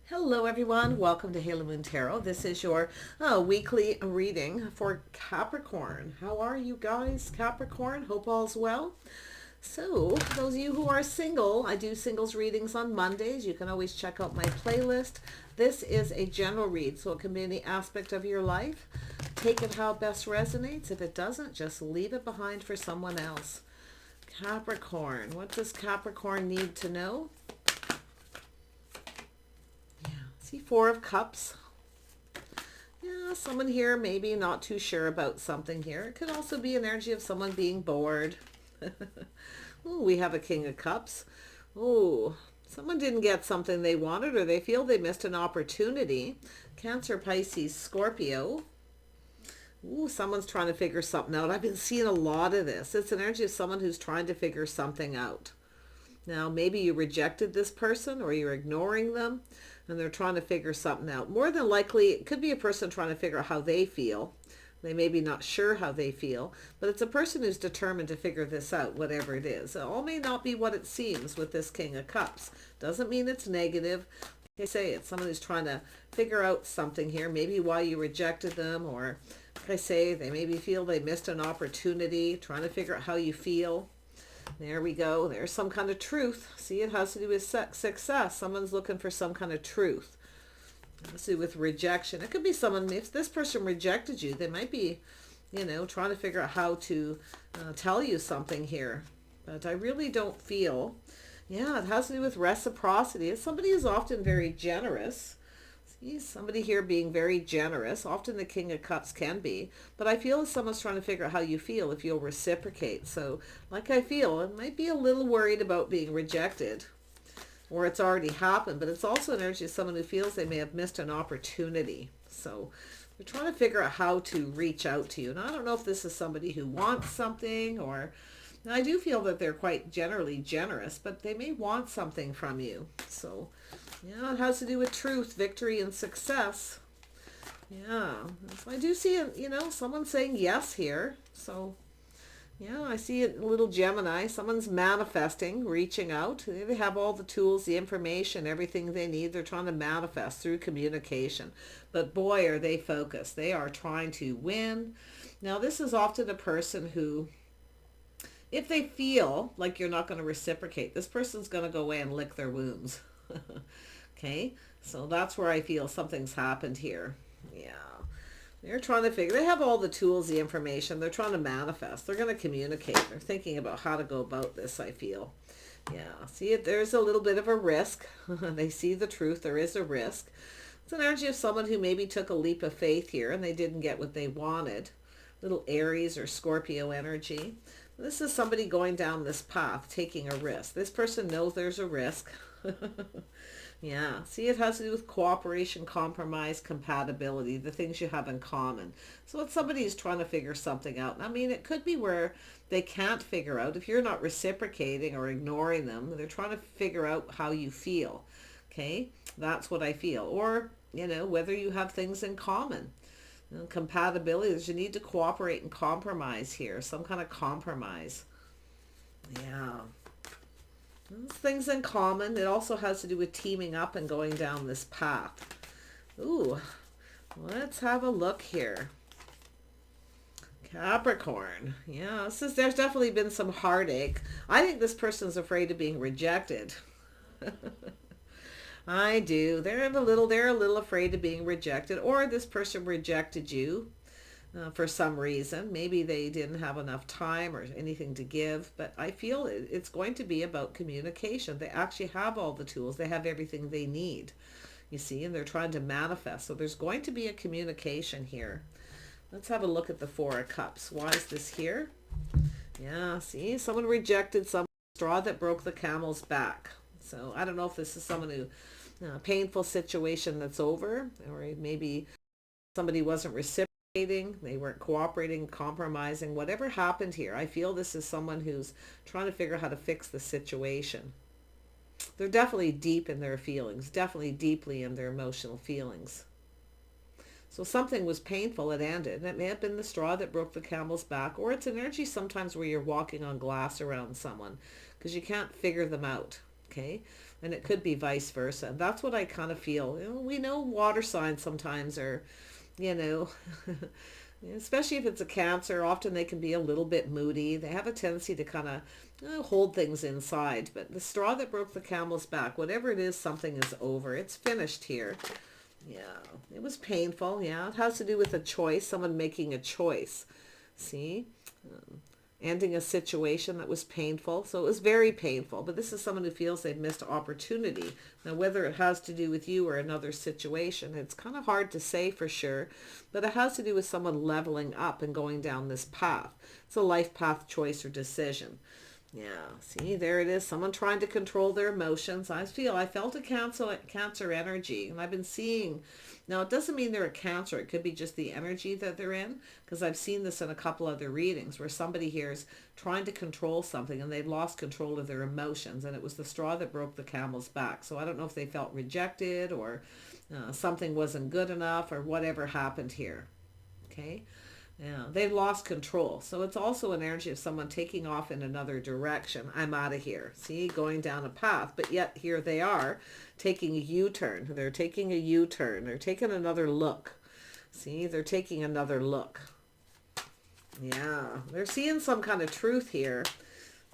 Hello everyone, welcome to Halo Moon Tarot. This is your weekly reading for Capricorn. How are you guys, Capricorn? Hope all's well. So, those of you who are single, I do singles readings on Mondays. You can always check out my playlist. This is a general read, so it can be any aspect of your life. Take it how it best resonates. If it doesn't, just leave it behind for someone else. Capricorn, what does Capricorn need to know? See, Four of Cups. Yeah, someone here maybe not too sure about something here. It could also be an energy of someone being bored. Ooh, we have a King of Cups. Oh, someone didn't get something they wanted, or they feel they missed an opportunity. Cancer, Pisces, Scorpio. Ooh, someone's trying to figure something out. I've been seeing a lot of this. It's an energy of someone who's trying to figure something out. Now, maybe you rejected this person or you're ignoring them and they're trying to figure something out. More than likely, it could be a person trying to figure out how they feel. They may be not sure how they feel, but it's a person who's determined to figure this out, whatever it is. It all may not be what it seems with this King of Cups. Doesn't mean it's negative. Like I say, it's someone who's trying to figure out something here, maybe why you rejected them, or like I say, they maybe feel they missed an opportunity, trying to figure out how you feel. There we go. There's some kind of truth. See, it has to do with success. Someone's looking for some kind of truth. It has to do with rejection. It could be someone, if this person rejected you, they might be, trying to figure out how to tell you something here. But I really don't feel, it has to do with reciprocity. It's somebody who's often very generous. Somebody here being very generous. Often the King of Cups can be, but I feel someone's trying to figure out how you feel if you'll reciprocate. So like I feel, it might be a little worried about being rejected, or it's already happened, but it's also an energy of someone who feels they may have missed an opportunity. So they're trying to figure out how to reach out to you. And I don't know if this is somebody who wants something, or I do feel that they're quite generally generous, but they may want something from you. So yeah, it has to do with truth, victory, and success. Yeah, so I do see, someone saying yes here. So, yeah, I see a little Gemini. Someone's manifesting, reaching out. They have all the tools, the information, everything they need. They're trying to manifest through communication. But boy, are they focused. They are trying to win. Now, this is often a person who, if they feel like you're not going to reciprocate, this person's going to go away and lick their wounds. Okay, so that's where I feel something's happened here. Yeah, they're trying to figure, they have all the tools, the information, they're trying to manifest, they're going to communicate, they're thinking about how to go about this, I feel. Yeah, see, there's a little bit of a risk. They see the truth, there is a risk. It's an energy of someone who maybe took a leap of faith here and they didn't get what they wanted. Little Aries or Scorpio energy. This is somebody going down this path, taking a risk. This person knows there's a risk. Yeah, see, it has to do with cooperation, compromise, compatibility, the things you have in common. So it's somebody who's trying to figure something out. I mean, it could be where they can't figure out, if you're not reciprocating or ignoring them, they're trying to figure out how you feel. Okay, that's what I feel. Or, whether you have things in common. Compatibility is you need to cooperate and compromise here, some kind of compromise. Yeah. Things in common. It also has to do with teaming up and going down this path. Ooh, let's have a look here. Capricorn. Yeah, there's definitely been some heartache. I think this person's afraid of being rejected. I do. They're a little afraid of being rejected, or this person rejected you. For some reason. Maybe they didn't have enough time or anything to give, but I feel it's going to be about communication. They actually have all the tools. They have everything they need, you see, and they're trying to manifest. So there's going to be a communication here. Let's have a look at the Four of Cups. Why is this here? Yeah, see, someone rejected some straw that broke the camel's back. So I don't know if this is someone who, painful situation that's over, or maybe somebody wasn't reciprocating. They weren't cooperating, compromising, whatever happened here. I feel this is someone who's trying to figure out how to fix the situation. They're definitely deep in their feelings, definitely deeply in their emotional feelings. So something was painful, it ended. It may have been the straw that broke the camel's back, or it's an energy sometimes where you're walking on glass around someone because you can't figure them out. Okay, And it could be vice versa. That's what I kind of feel. You know, we know water signs sometimes are, you know, especially if it's a Cancer, often they can be a little bit moody. They have a tendency to kind of hold things inside. But the straw that broke the camel's back, whatever it is, something is over. It's finished here. Yeah, it was painful. Yeah, it has to do with a choice, someone making a choice. See? Ending a situation that was painful. So it was very painful. But this is someone who feels they've missed opportunity. Now, whether it has to do with you or another situation, it's kind of hard to say for sure. But it has to do with someone leveling up and going down this path. It's a life path choice or decision. Yeah, see, there it is. Someone trying to control their emotions. I felt a cancer energy, and I've been seeing. Now, it doesn't mean they're a Cancer. It could be just the energy that they're in, because I've seen this in a couple other readings where somebody here is trying to control something and they've lost control of their emotions, and it was the straw that broke the camel's back. So I don't know if they felt rejected or something wasn't good enough or whatever happened here. Okay. Yeah, they've lost control. So it's also an energy of someone taking off in another direction. I'm out of here. See, going down a path. But yet here they are taking a U-turn. They're taking a U-turn. They're taking another look. See, they're taking another look. Yeah, they're seeing some kind of truth here.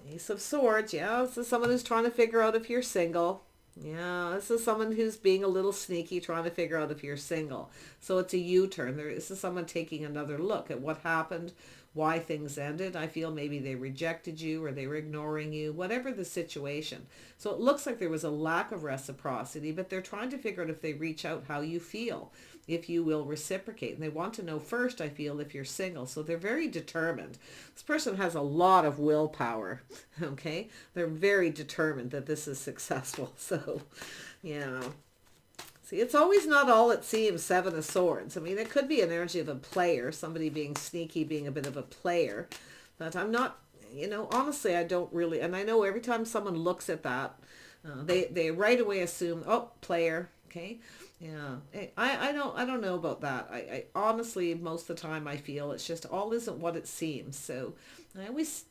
Ace of Swords. Yeah, this is someone who's trying to figure out if you're single. Yeah, this is someone who's being a little sneaky, trying to figure out if you're single. So it's a U-turn. This is someone taking another look at what happened, why things ended. I feel maybe they rejected you or they were ignoring you, whatever the situation. So it looks like there was a lack of reciprocity, but they're trying to figure out if they reach out how you feel, if you will reciprocate. And they want to know first, I feel, if you're single. So they're very determined. This person has a lot of willpower, okay? They're very determined that this is successful. So, yeah. See, it's always not all it seems, Seven of Swords. I mean, it could be an energy of a player, somebody being sneaky, being a bit of a player. But I'm not, you know, honestly, I don't really, and I know every time someone looks at that, they right away assume, oh, player, okay? Yeah, I don't know about that. I honestly, most of the time I feel it's just all isn't what it seems. So I always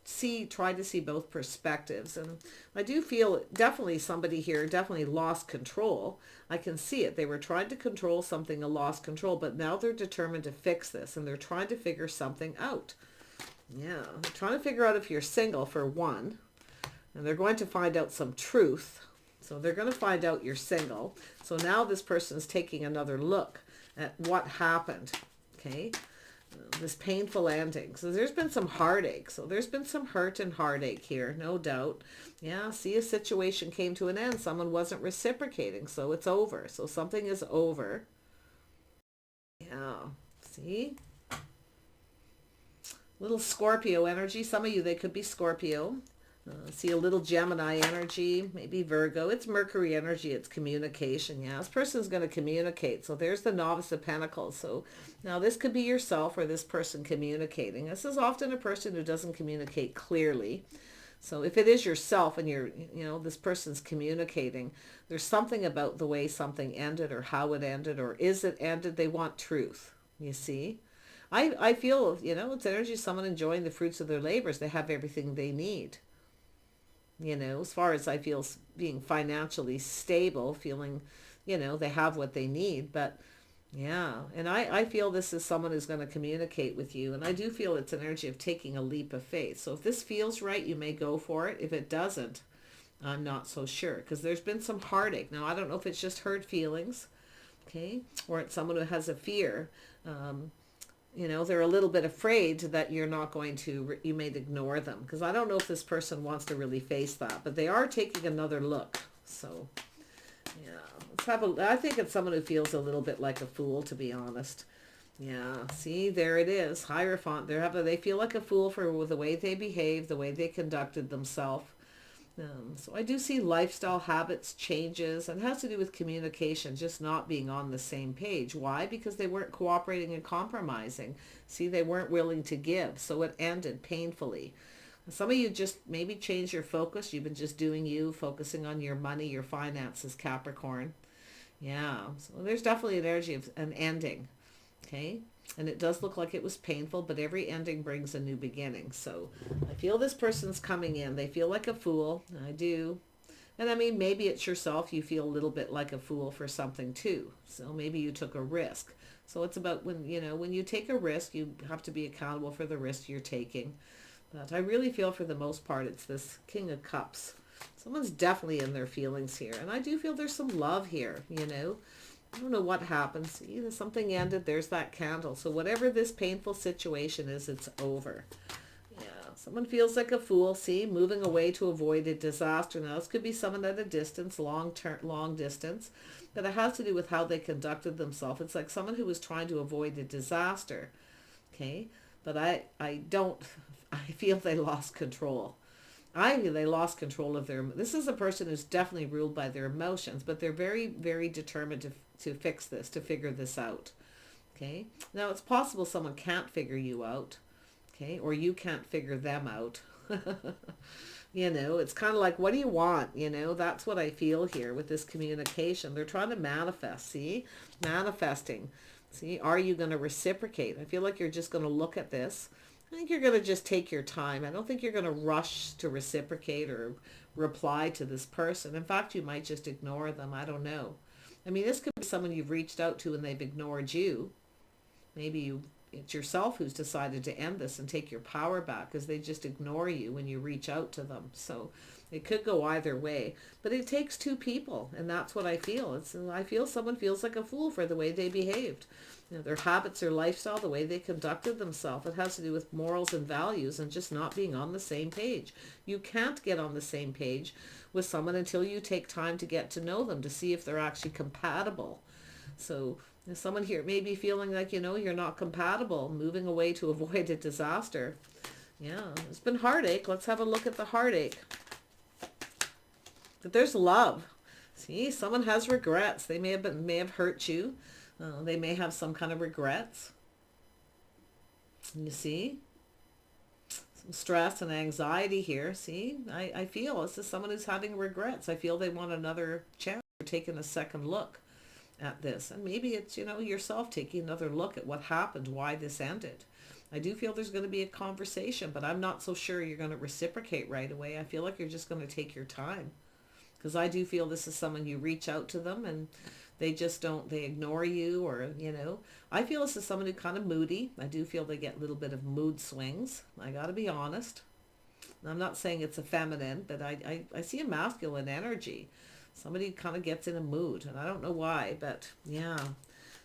try to see both perspectives. And I do feel definitely somebody here definitely lost control. I can see it. They were trying to control something and lost control, but now they're determined to fix this and they're trying to figure something out. Yeah, they're trying to figure out if you're single for one, and they're going to find out some truth. So they're going to find out you're single. So now this person's taking another look at what happened. Okay. This painful ending. So there's been some heartache. So there's been some hurt and heartache here, no doubt. Yeah, see, a situation came to an end. Someone wasn't reciprocating. So it's over. So something is over. Yeah. See? Little Scorpio energy. Some of you, they could be Scorpio. See a little Gemini energy, maybe Virgo. It's Mercury energy. It's communication. Yeah, this person's going to communicate. So there's the Novice of Pentacles. So now this could be yourself or this person communicating. This is often a person who doesn't communicate clearly. So if it is yourself and you're, you know, this person's communicating, there's something about the way something ended or how it ended or is it ended. They want truth, you see. I feel, you know, it's energy of someone enjoying the fruits of their labors. They have everything they need. You know, as far as I feel being financially stable, feeling, you know, they have what they need. But yeah, and I feel this is someone who's going to communicate with you. And I do feel it's an energy of taking a leap of faith. So if this feels right, you may go for it. If it doesn't, I'm not so sure, because there's been some heartache. Now, I don't know if it's just hurt feelings, okay, or it's someone who has a fear. You know, they're a little bit afraid that you're not going to, you may ignore them. Because I don't know if this person wants to really face that. But they are taking another look. So, yeah. Let's have I think it's someone who feels a little bit like a fool, to be honest. Yeah. See, there it is. Hierophant. They feel like a fool for the way they behave, the way they conducted themselves. So I do see lifestyle habits changes, and it has to do with communication, just not being on the same page. Why? Because they weren't cooperating and compromising. See, they weren't willing to give, so it ended painfully. Some of you just maybe change your focus. You've been just doing you, focusing on your money, your finances, Capricorn. Yeah, so there's definitely an energy of an ending, okay? And it does look like it was painful, but every ending brings a new beginning. So I feel this person's coming in. They feel like a fool. I do. And I mean, maybe it's yourself. You feel a little bit like a fool for something too. So maybe you took a risk. So it's about when, when you take a risk, you have to be accountable for the risk you're taking. But I really feel for the most part, it's this King of Cups. Someone's definitely in their feelings here. And I do feel there's some love here. I don't know what happened. See, something ended. There's that candle. So whatever this painful situation is, it's over. Yeah, someone feels like a fool. See, moving away to avoid a disaster. Now, this could be someone at a distance, long distance, but it has to do with how they conducted themselves. It's like someone who was trying to avoid a disaster. Okay, but I feel they lost control. I feel they lost control of their. This is a person who's definitely ruled by their emotions, but they're very, very determined to fix this, to figure this out. Okay. Now it's possible someone can't figure you out. Okay. Or you can't figure them out. It's kind of like, what do you want? That's what I feel here with this communication. They're trying to manifest. See, manifesting. See, are you going to reciprocate? I feel like you're just going to look at this. I think you're going to just take your time. I don't think you're going to rush to reciprocate or reply to this person. In fact, you might just ignore them. I don't know. I mean, this could be someone you've reached out to and they've ignored you. Maybe it's yourself who's decided to end this and take your power back because they just ignore you when you reach out to them. So it could go either way. But it takes two people, and that's what I feel. I feel someone feels like a fool for the way they behaved. Their habits, their lifestyle, the way they conducted themselves. It has to do with morals and values and just not being on the same page. You can't get on the same page with someone until you take time to get to know them, to see if they're actually compatible. So someone here may be feeling like, you're not compatible, moving away to avoid a disaster. Yeah, it's been heartache. Let's have a look at the heartache. But there's love. See, someone has regrets. They may have hurt you. They may have some kind of regrets. You see? Some stress and anxiety here. See? I feel this is someone who's having regrets. I feel they want another chance or taking a second look at this. And maybe it's, yourself taking another look at what happened, why this ended. I do feel there's going to be a conversation, but I'm not so sure you're going to reciprocate right away. I feel like you're just going to take your time. Because I do feel this is someone you reach out to them and they ignore you or, I feel this is someone who's kind of moody. I do feel they get a little bit of mood swings. I got to be honest. I'm not saying it's a feminine, but I see a masculine energy. Somebody kind of gets in a mood and I don't know why, but yeah.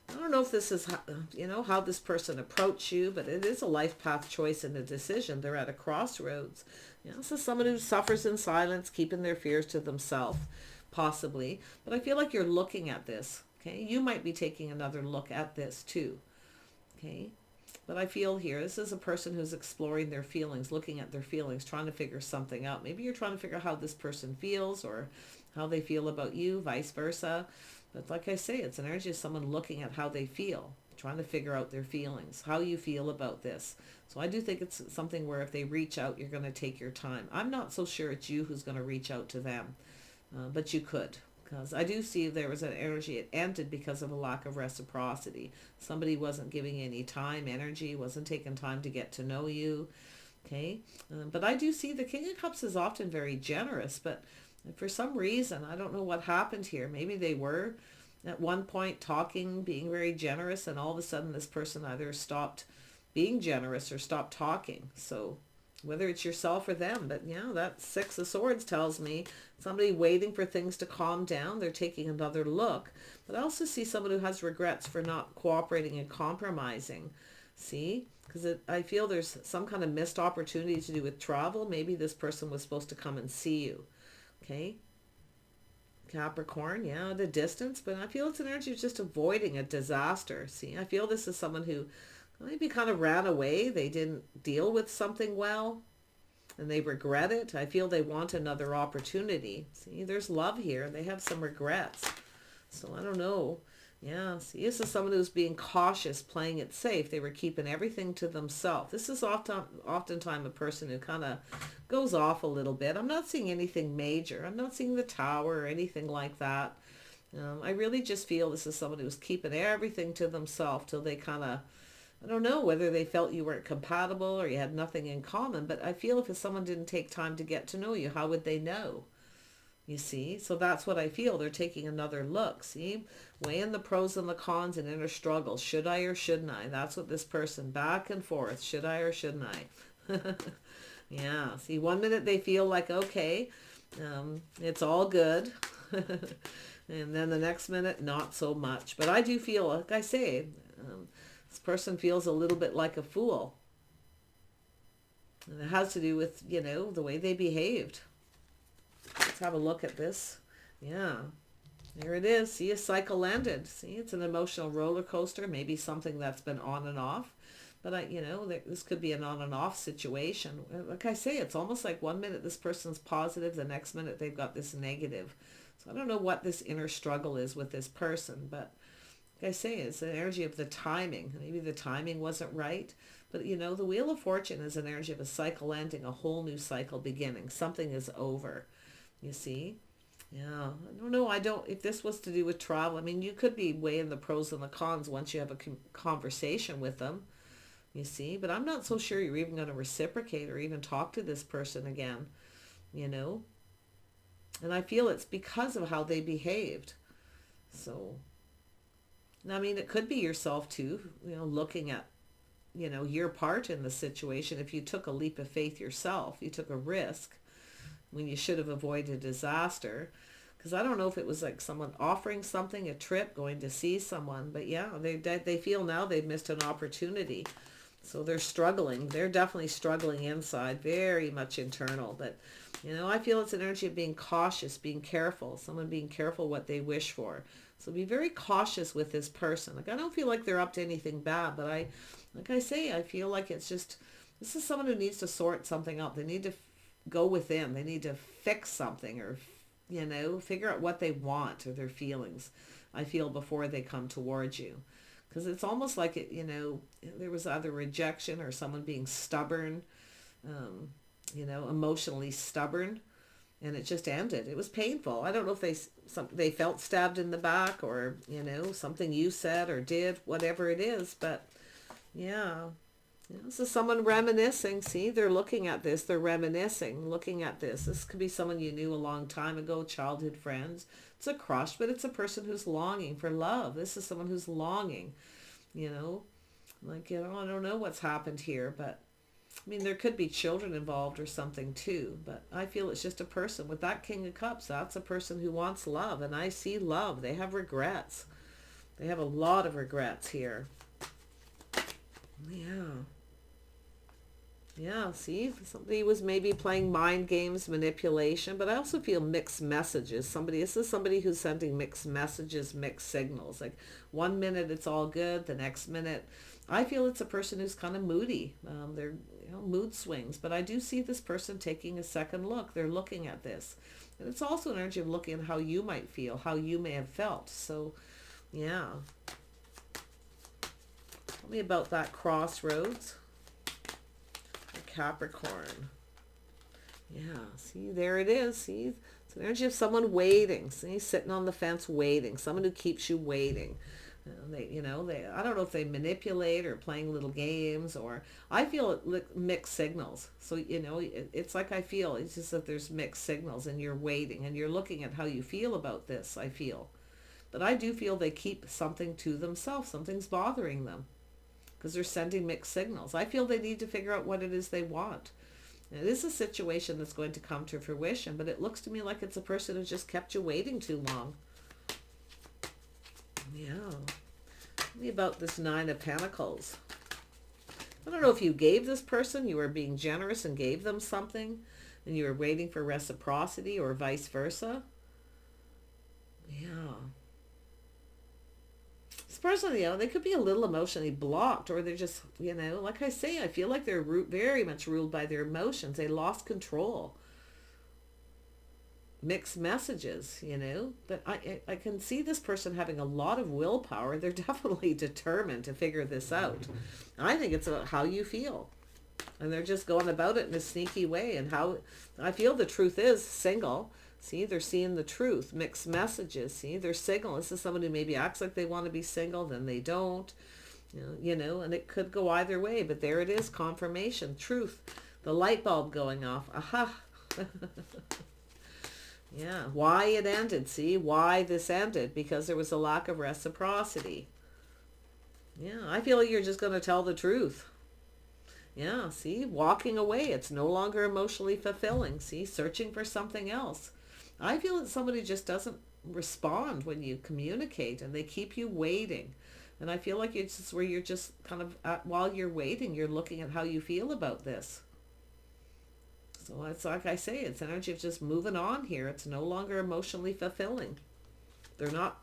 I don't know if this is, how this person approached you, but it is a life path choice and a decision. They're at a crossroads. This is someone who suffers in silence, keeping their fears to themselves, possibly. But I feel like you're looking at this, okay? You might be taking another look at this too, okay? But I feel here, this is a person who's exploring their feelings, looking at their feelings, trying to figure something out. Maybe you're trying to figure out how this person feels or how they feel about you, vice versa. But like I say, it's an energy of someone looking at how they feel, trying to figure out their feelings, how you feel about this. So I do think it's something where if they reach out, you're going to take your time. I'm not so sure it's you who's going to reach out to them, but you could. Because I do see there was an energy, it ended because of a lack of reciprocity. Somebody wasn't giving any time, energy, wasn't taking time to get to know you. Okay, but I do see the King of Cups is often very generous, but for some reason, I don't know what happened here. Maybe they were at one point talking, being very generous, and all of a sudden this person either stopped being generous or stopped talking. So whether it's yourself or them, but yeah, that Six of Swords tells me somebody waiting for things to calm down. They're taking another look. But I also see someone who has regrets for not cooperating and compromising. See? Because I feel there's some kind of missed opportunity to do with travel. Maybe this person was supposed to come and see you. Okay, Capricorn, yeah, at a distance, but I feel it's an energy of just avoiding a disaster. See, I feel this is someone who maybe kind of ran away. They didn't deal with something well, and they regret it. I feel they want another opportunity. See, there's love here. They have some regrets. So I don't know. Yeah, see, this is someone who's being cautious, playing it safe. They were keeping everything to themselves. This is oftentimes a person who kind of goes off a little bit. I'm not seeing anything major. I'm not seeing the tower or anything like that. I really just feel this is someone who's keeping everything to themselves till they kind of, I don't know whether they felt you weren't compatible or you had nothing in common, but I feel if someone didn't take time to get to know you, how would they know? You see, so that's what I feel. They're taking another look. See, weighing the pros and the cons and inner struggles. Should I or shouldn't I? That's what this person, back and forth. Should I or shouldn't I? Yeah. See, one minute they feel like, okay, it's all good. And then the next minute, not so much. But I do feel, like I say, this person feels a little bit like a fool. And it has to do with, you know, the way they behaved. Let's have a look at this. Yeah, there it is. See, a cycle ended. See, it's an emotional roller coaster. Maybe something that's been on and off. But, you know, this could be an on and off situation. Like I say, it's almost like one minute this person's positive, the next minute they've got this negative. So I don't know what this inner struggle is with this person. But like I say, it's the energy of the timing. Maybe the timing wasn't right. But, you know, the Wheel of Fortune is an energy of a cycle ending, a whole new cycle beginning. Something is over. You see? Yeah. I don't know. If this was to do with travel, I mean, you could be weighing the pros and the cons once you have a conversation with them, you see? But I'm not so sure you're even going to reciprocate or even talk to this person again, you know? And I feel it's because of how they behaved. So, I mean, it could be yourself too, you know, looking at, you know, your part in the situation. If you took a leap of faith yourself, you took a risk, when you should have avoided disaster. Because I don't know if it was like someone offering something, a trip, going to see someone. But yeah, they feel now they've missed an opportunity. So they're struggling. They're definitely struggling inside, very much internal. But, you know, I feel it's an energy of being cautious, being careful. Someone being careful what they wish for. So be very cautious with this person. Like, I don't feel like they're up to anything bad. But like I say, I feel like it's just, this is someone who needs to sort something out. They need to go within. They need to fix something, or, you know, figure out what they want or their feelings, I feel, before they come towards you. Because it's almost like it, you know, there was either rejection or someone being stubborn, you know, emotionally stubborn, and it just ended. It was painful. I don't know if they felt stabbed in the back, or, you know, something you said or did, whatever it is. But yeah. This is someone reminiscing. See, they're looking at this. They're reminiscing, looking at this. This could be someone you knew a long time ago, childhood friends. It's a crush, but it's a person who's longing for love. This is someone who's longing, you know. Like, you know, I don't know what's happened here, but, I mean, there could be children involved or something too. But I feel it's just a person. With that King of Cups, that's a person who wants love. And I see love. They have regrets. They have a lot of regrets here. Yeah. Yeah, see, somebody was maybe playing mind games, manipulation, but I also feel mixed messages. This is somebody who's sending mixed messages, mixed signals. Like, one minute it's all good, the next minute, I feel it's a person who's kind of moody. They're, you know, mood swings, but I do see this person taking a second look. They're looking at this. And it's also an energy of looking at how you might feel, how you may have felt. So, yeah. Tell me about that crossroads. Capricorn. Yeah, see, there it is. See, it's an energy of someone waiting. See, sitting on the fence waiting. Someone who keeps you waiting. I don't know if they manipulate or playing little games, or I feel mixed signals. So, you know, it's like I feel, it's just that there's mixed signals and you're waiting and you're looking at how you feel about this, I feel. But I do feel they keep something to themselves. Something's bothering them, because they're sending mixed signals. I feel they need to figure out what it is they want. Now, this is a situation that's going to come to fruition, but it looks to me like it's a person who just kept you waiting too long. Yeah. Tell me about this Nine of Pentacles. I don't know if you gave this person, you were being generous and gave them something, and you were waiting for reciprocity, or vice versa. Yeah. Person, you know, they could be a little emotionally blocked, or they're just, you know, like I say, I feel like they're very much ruled by their emotions. They lost control. Mixed messages, you know, but I can see this person having a lot of willpower. They're definitely determined to figure this out. I think it's about how you feel, and they're just going about it in a sneaky way. And how I feel the truth is single. See, they're seeing the truth. Mixed messages. See, they're single. This is someone who maybe acts like they want to be single, then they don't. You know, and it could go either way. But there it is, confirmation, truth. The light bulb going off. Aha. Yeah, why it ended. See, why this ended? Because there was a lack of reciprocity. Yeah, I feel like you're just going to tell the truth. Yeah, see, walking away. It's no longer emotionally fulfilling. See, searching for something else. I feel that somebody just doesn't respond when you communicate and they keep you waiting. And I feel like it's just where you're just kind of, while you're waiting, you're looking at how you feel about this. So it's like I say, it's energy of just moving on here. It's no longer emotionally fulfilling. They're not,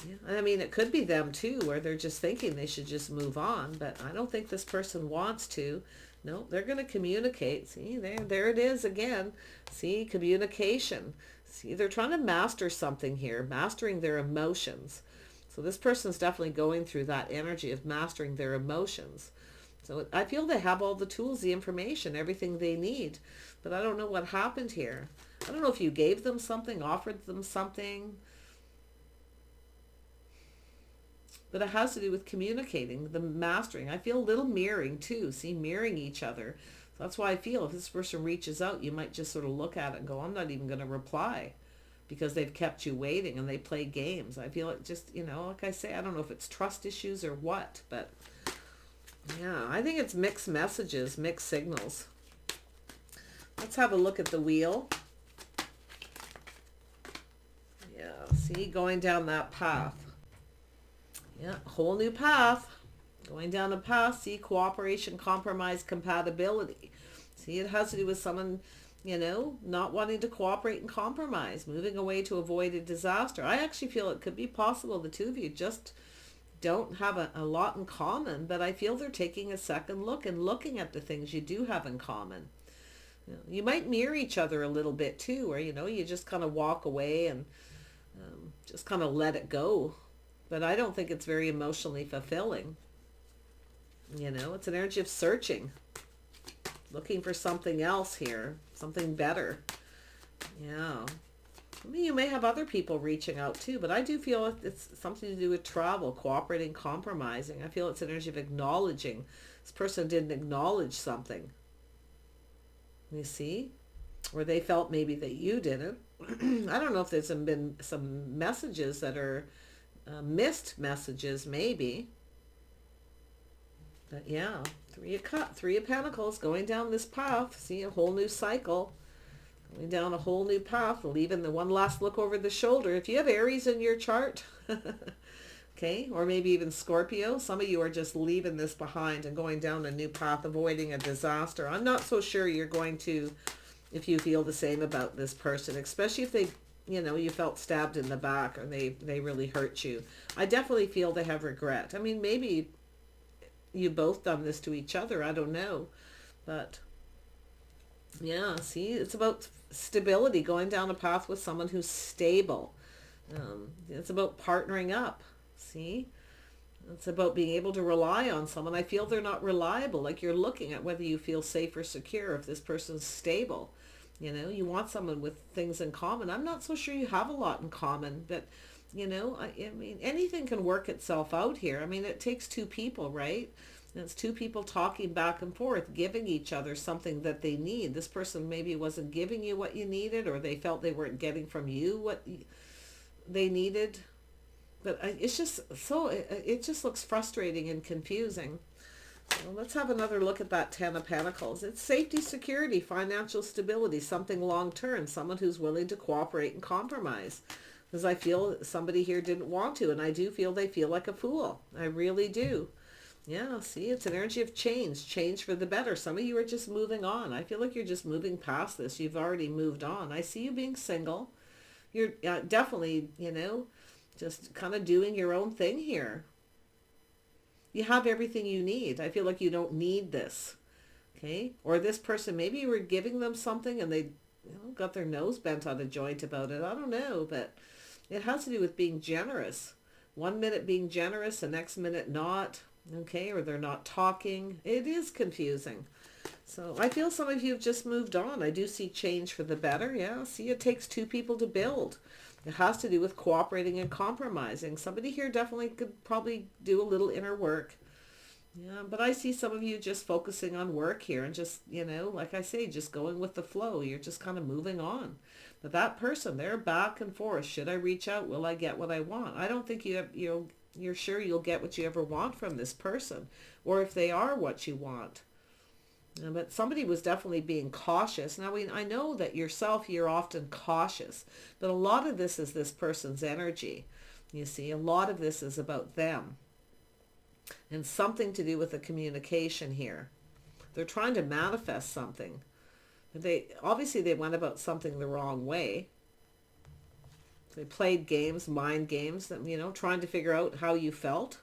yeah, I mean, it could be them too, where they're just thinking they should just move on, but I don't think this person wants to. No, they're going to communicate. See, there it is again. See, communication. See, they're trying to master something here, mastering their emotions. So this person's definitely going through that energy of mastering their emotions. So I feel they have all the tools, the information, everything they need, but I don't know what happened here. I don't know if you gave them something, offered them something, but it has to do with communicating, the mastering. I feel a little mirroring too. See, mirroring each other. So that's why I feel if this person reaches out, you might just sort of look at it and go, I'm not even going to reply because they've kept you waiting and they play games. I feel it just, like I say, I don't know if it's trust issues or what, but yeah, I think it's mixed messages, mixed signals. Let's have a look at the wheel. Yeah, see, going down that path. Yeah, whole new path. Going down a path, see, cooperation, compromise, compatibility. See, it has to do with someone, not wanting to cooperate and compromise, moving away to avoid a disaster. I actually feel it could be possible the two of you just don't have a lot in common, but I feel they're taking a second look and looking at the things you do have in common. You might mirror each other a little bit too, where, you just kind of walk away and just kind of let it go. But I don't think it's very emotionally fulfilling. It's an energy of searching, looking for something else here, something better. Yeah. I mean, you may have other people reaching out too, but I do feel it's something to do with travel, cooperating, compromising. I feel it's an energy of acknowledging. This person didn't acknowledge something. You see? Or they felt maybe that you didn't. I don't know if there's been some messages that are missed messages, maybe. But yeah, Three of Pentacles, going down this path. See, a whole new cycle. Going down a whole new path, leaving the one last look over the shoulder. If you have Aries in your chart, okay, or maybe even Scorpio, some of you are just leaving this behind and going down a new path, avoiding a disaster. I'm not so sure you're going to, if you feel the same about this person, especially if they, you felt stabbed in the back or they really hurt you. I definitely feel they have regret. I mean, maybe you both done this to each other. I don't know. But yeah, see, it's about stability, going down a path with someone who's stable. It's about partnering up. See, it's about being able to rely on someone. I feel they're not reliable. Like you're looking at whether you feel safe or secure if this person's stable. You want someone with things in common. I'm not so sure you have a lot in common, but I mean, anything can work itself out here. I mean, it takes two people, right? And it's two people talking back and forth, giving each other something that they need. This person maybe wasn't giving you what you needed, or they felt they weren't getting from you what they needed. But it's just so, it just looks frustrating and confusing. So let's have another look at that Ten of Pentacles. It's safety, security, financial stability, something long-term, someone who's willing to cooperate and compromise. Because I feel somebody here didn't want to, and I do feel they feel like a fool. I really do. Yeah, see, it's an energy of change for the better. Some of you are just moving on. I feel like you're just moving past this. You've already moved on. I see you being single. You're definitely, just kind of doing your own thing here. You have everything you need. I feel like you don't need this. Okay? Or this person, maybe you were giving them something and they got their nose bent on a joint about it. I don't know, but it has to do with being generous. 1 minute being generous, the next minute not. Okay? Or they're not talking. It is confusing. So I feel some of you have just moved on. I do see change for the better. Yeah, see, it takes two people to build. It has to do with cooperating and compromising. Somebody here definitely could probably do a little inner work. Yeah, but I see some of you just focusing on work here and just, you know, like I say, just going with the flow. You're just kind of moving on. But that person, they're back and forth. Should I reach out? Will I get what I want? I don't think you're sure you'll get what you ever want from this person, or if they are what you want. But somebody was definitely being cautious. Now, I know that yourself, you're often cautious, but a lot of this is this person's energy. You see, a lot of this is about them and something to do with the communication here. They're trying to manifest something. They went about something the wrong way. They played games, mind games, that, you know, trying to figure out how you felt.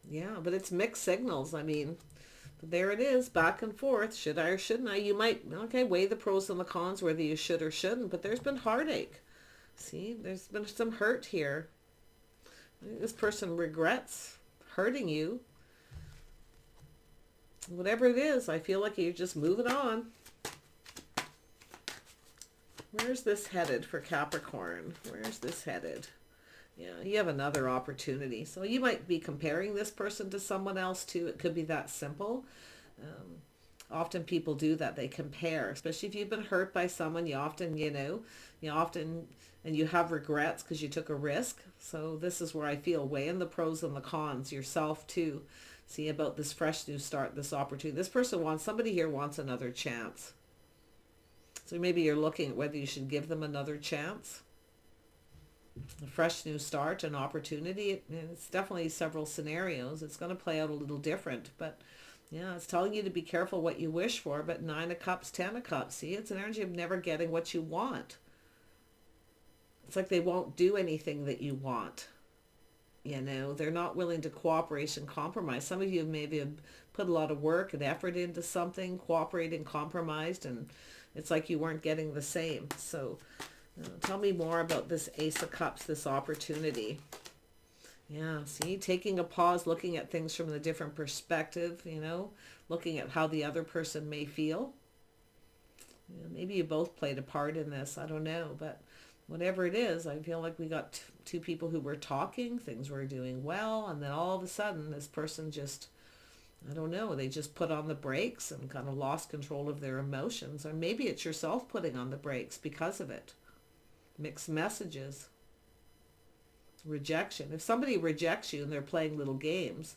Yeah, but it's mixed signals. I mean, but there it is, back and forth. Should I or shouldn't I? You might, okay, weigh the pros and the cons, whether you should or shouldn't, but there's been heartache. See, there's been some hurt here. This person regrets hurting you. Whatever it is, I feel like you're just moving on. Where's this headed for Capricorn? Where's this headed? Yeah, you have another opportunity. So you might be comparing this person to someone else too. It could be that simple. Often people do that. They compare, especially if you've been hurt by someone. You often, and you have regrets because you took a risk. So this is where I feel weighing the pros and the cons yourself too. See about this fresh new start, this opportunity. This person somebody here wants another chance. So maybe you're looking at whether you should give them another chance. A fresh new start, an opportunity. It's definitely several scenarios. It's going to play out a little different, but yeah, it's telling you to be careful what you wish for. But 9 of Cups, 10 of Cups. See, it's an energy of never getting what you want. It's like they won't do anything that you want. You know, they're not willing to cooperate and compromise. Some of you maybe have put a lot of work and effort into something, cooperated and compromised, and it's like you weren't getting the same. So tell me more about this Ace of Cups, this opportunity. Yeah, see, taking a pause, looking at things from a different perspective, you know, looking at how the other person may feel. Yeah, maybe you both played a part in this. I don't know, but whatever it is, I feel like we got two people who were talking, things were doing well, and then all of a sudden this person just, I don't know, they just put on the brakes and kind of lost control of their emotions. Or maybe it's yourself putting on the brakes because of it. Mixed messages. Rejection. If somebody rejects you and they're playing little games,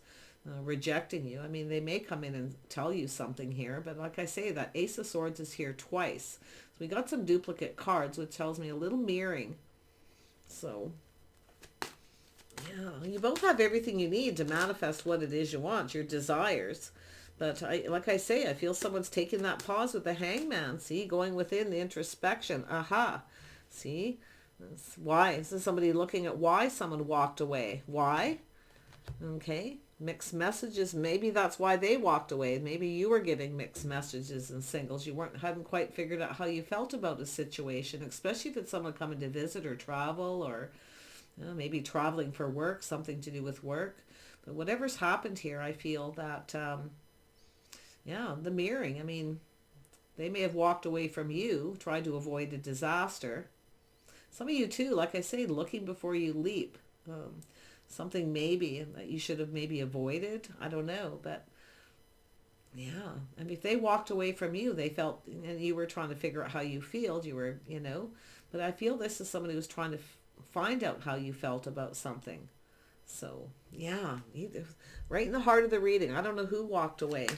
rejecting you, I mean, they may come in and tell you something here, but like I say, that Ace of Swords is here twice. So we got some duplicate cards, which tells me a little mirroring. So, yeah, you both have everything you need to manifest what it is you want, your desires. But like I say, I feel someone's taking that pause with the Hangman. See, going within the introspection. Aha. See? Why? This is somebody looking at why someone walked away. Why? Okay. Mixed messages. Maybe that's why they walked away. Maybe you were giving mixed messages and singles. You hadn't quite figured out how you felt about a situation, especially if it's someone coming to visit or travel, or maybe traveling for work, something to do with work. But whatever's happened here, I feel that, yeah, the mirroring. I mean, they may have walked away from you, tried to avoid a disaster. Some of you too, like I say, looking before you leap. Something maybe that you should have maybe avoided. I don't know, but yeah. I mean, if they walked away from you, they felt, and you were trying to figure out how you feel. You were, but I feel this is somebody who's trying to find out how you felt about something. So yeah, right in the heart of the reading. I don't know who walked away.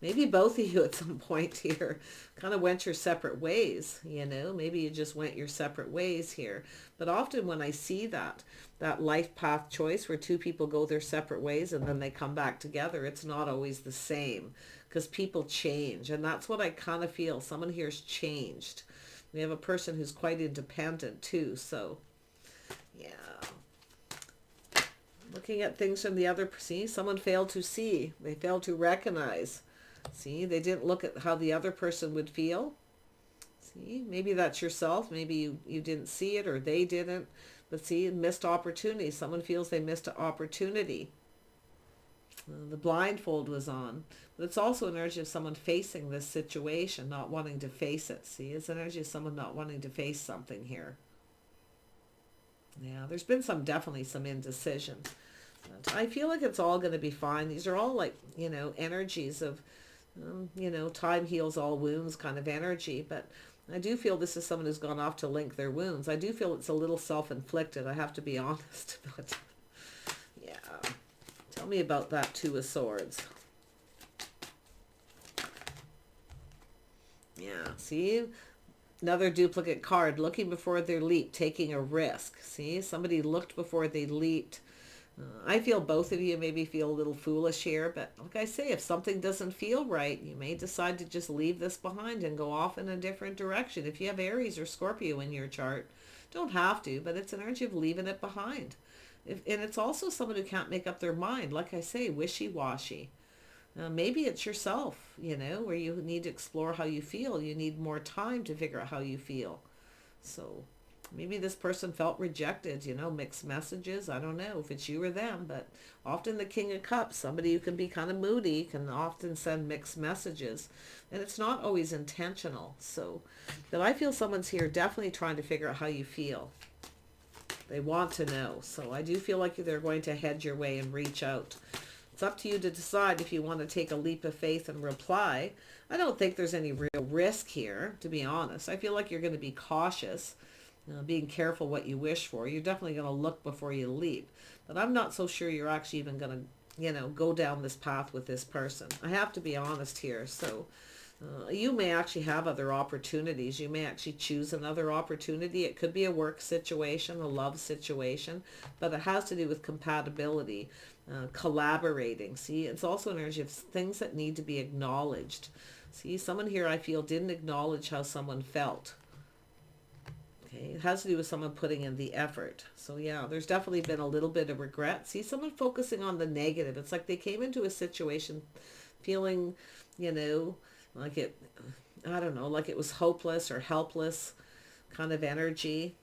Maybe both of you at some point here kind of went your separate ways, maybe you just went your separate ways here. But often when I see that life path choice where two people go their separate ways and then they come back together, it's not always the same because people change. And that's what I kind of feel. Someone here's changed. We have a person who's quite independent too. So yeah. Looking at things from the other, see, someone failed to see. They failed to recognize. See, they didn't look at how the other person would feel. See, maybe that's yourself. Maybe you didn't see it or they didn't. But see, missed opportunity. Someone feels they missed an opportunity. The blindfold was on. But it's also an energy of someone facing this situation, not wanting to face it. See, it's an energy of someone not wanting to face something here. Yeah, there's been definitely some indecision. But I feel like it's all going to be fine. These are all like, energies of, time heals all wounds kind of energy. But I do feel this is someone who's gone off to link their wounds. I do feel it's a little self-inflicted. I have to be honest. But yeah. Tell me about that Two of Swords. Yeah, see? Another duplicate card, looking before they leap, taking a risk. See, somebody looked before they leaped. I feel both of you maybe feel a little foolish here, but like I say, if something doesn't feel right, you may decide to just leave this behind and go off in a different direction. If you have Aries or Scorpio in your chart, don't have to, but it's an energy of leaving it behind. And it's also someone who can't make up their mind. Like I say, wishy-washy. Maybe it's yourself, where you need to explore how you feel. You need more time to figure out how you feel. So maybe this person felt rejected, mixed messages. I don't know if it's you or them, but often the King of Cups, somebody who can be kind of moody, can often send mixed messages. And it's not always intentional. So, but I feel someone's here definitely trying to figure out how you feel. They want to know. So I do feel like they're going to head your way and reach out. It's up to you to decide if you want to take a leap of faith and reply. I don't think there's any real risk here, to be honest. I feel like you're going to be cautious, being careful what you wish for. You're definitely going to look before you leap. But I'm not so sure you're actually even going to, go down this path with this person. I have to be honest here. So you may actually have other opportunities. You may actually choose another opportunity. It could be a work situation, a love situation, but it has to do with compatibility. Collaborating. See, it's also an energy of things that need to be acknowledged. See, someone here I feel didn't acknowledge how someone felt. Okay, it has to do with someone putting in the effort. So yeah, there's definitely been a little bit of regret. See, someone focusing on the negative. It's like they came into a situation feeling, like it, I don't know, like it was hopeless or helpless kind of energy.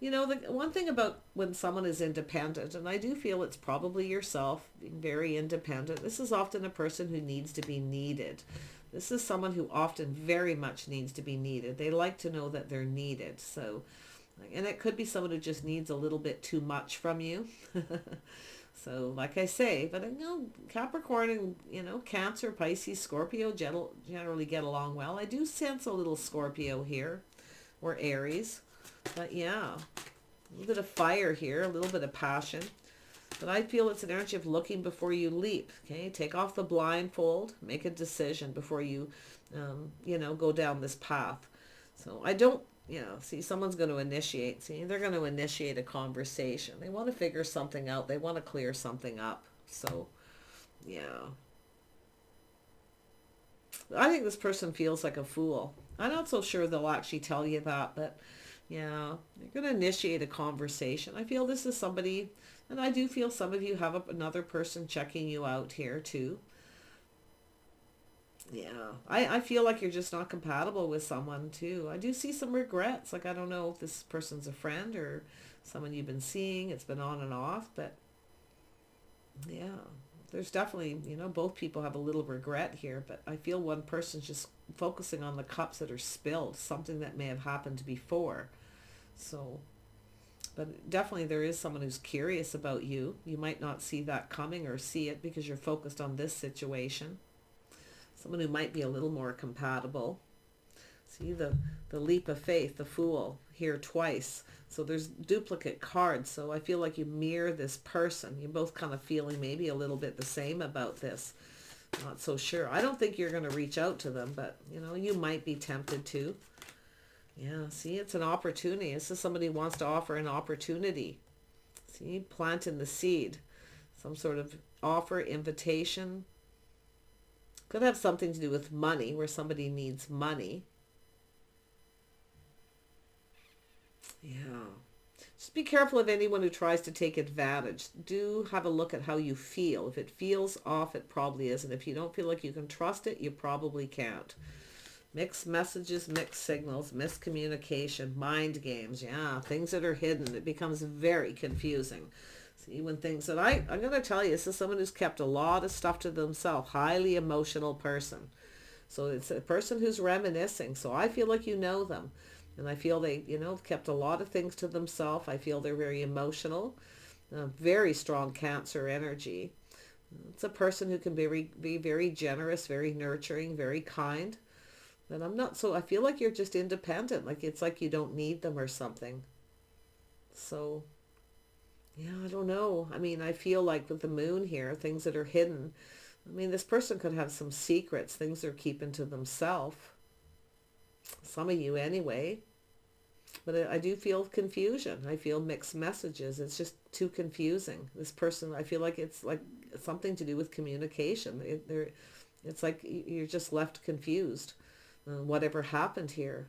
The one thing about when someone is independent, and I do feel it's probably yourself, being very independent, this is often a person who needs to be needed. This is someone who often very much needs to be needed. They like to know that they're needed. So, and it could be someone who just needs a little bit too much from you. So, like I say, but Capricorn and, Cancer, Pisces, Scorpio generally get along well. I do sense a little Scorpio here, or Aries. But yeah, a little bit of fire here, a little bit of passion. But I feel it's an energy of looking before you leap. Okay, take off the blindfold, make a decision before you, go down this path. So I don't, see, someone's going to initiate. See, they're going to initiate a conversation. They want to figure something out. They want to clear something up. So, yeah. I think this person feels like a fool. I'm not so sure they'll actually tell you that, but yeah, they're going to initiate a conversation. I feel this is somebody, and I do feel some of you have another person checking you out here too. Yeah, I feel like you're just not compatible with someone too. I do see some regrets. Like, I don't know if this person's a friend or someone you've been seeing. It's been on and off, but yeah, there's definitely, both people have a little regret here, but I feel one person's just focusing on the cups that are spilled, something that may have happened before. So, but definitely there is someone who's curious about you. You might not see that coming or see it because you're focused on this situation. Someone who might be a little more compatible. See the leap of faith, the Fool here twice. So there's duplicate cards. So I feel like you mirror this person. You're both kind of feeling maybe a little bit the same about this. Not so sure. I don't think you're going to reach out to them, but you might be tempted to. Yeah, see, it's an opportunity. This is somebody who wants to offer an opportunity. See, planting the seed. Some sort of offer, invitation. Could have something to do with money, where somebody needs money. Yeah. Just be careful of anyone who tries to take advantage. Do have a look at how you feel. If it feels off, it probably isn't. If you don't feel like you can trust it, you probably can't. Mixed messages, mixed signals, miscommunication, mind games. Yeah, things that are hidden. It becomes very confusing. See, when things that I'm going to tell you, this is someone who's kept a lot of stuff to themselves. Highly emotional person. So it's a person who's reminiscing. So I feel like you know them. And I feel they, kept a lot of things to themselves. I feel they're very emotional. Very strong Cancer energy. It's a person who can be very generous, very nurturing, very kind. And I'm not so, I feel like you're just independent. Like it's like you don't need them or something. So, yeah, I don't know. I mean, I feel like with the moon here, things that are hidden. I mean, this person could have some secrets, things they're keeping to themselves. Some of you anyway. But I do feel confusion. I feel mixed messages. It's just too confusing. This person, I feel like it's like something to do with communication. It's like you're just left confused. Whatever happened here.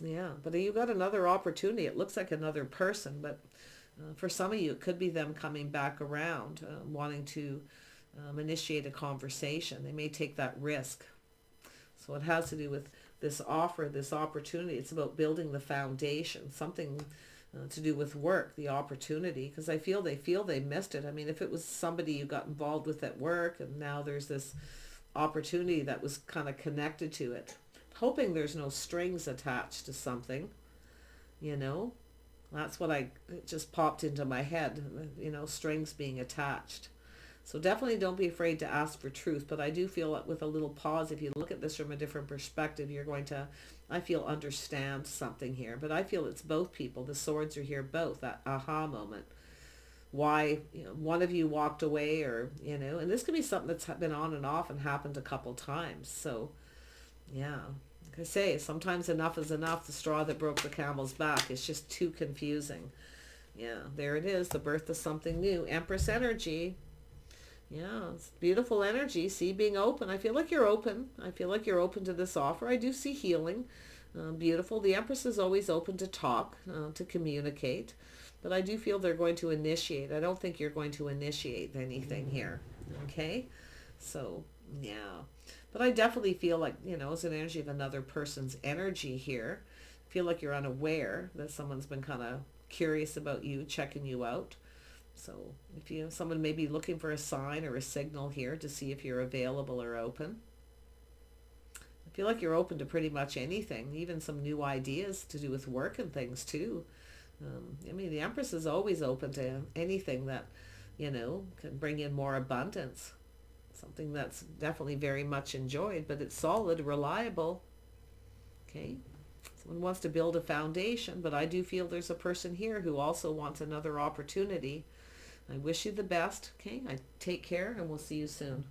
Yeah, but you got another opportunity. It looks like another person, but for some of you, it could be them coming back around, wanting to initiate a conversation. They may take that risk. So it has to do with this offer, this opportunity. It's about building the foundation, something to do with work, the opportunity, because I feel they missed it. I mean, if it was somebody you got involved with at work and now there's this opportunity that was kind of connected to it, hoping there's no strings attached to something, you know, that's what it just popped into my head, strings being attached. So definitely don't be afraid to ask for truth. But I do feel that with a little pause, if you look at this from a different perspective, you're going to, I feel, understand something here. But I feel it's both people. The swords are here both, that aha moment. Why one of you walked away or, and this could be something that's been on and off and happened a couple times. So, yeah. Like I say, sometimes enough is enough. The straw that broke the camel's back. It's just too confusing. Yeah, there it is. The birth of something new. Empress energy. Yeah, it's beautiful energy. See, being open. I feel like you're open. I feel like you're open to this offer. I do see healing. Beautiful. The Empress is always open to talk, to communicate. But I do feel they're going to initiate. I don't think you're going to initiate anything here. Okay? So, yeah. But I definitely feel like, it's an energy of another person's energy here. I feel like you're unaware that someone's been kind of curious about you, checking you out. So if someone may be looking for a sign or a signal here to see if you're available or open. I feel like you're open to pretty much anything, even some new ideas to do with work and things too. I mean, the Empress is always open to anything that, can bring in more abundance. Something that's definitely very much enjoyed, but it's solid, reliable. Okay. Someone wants to build a foundation, but I do feel there's a person here who also wants another opportunity. I wish you the best. Okay, I take care and we'll see you soon.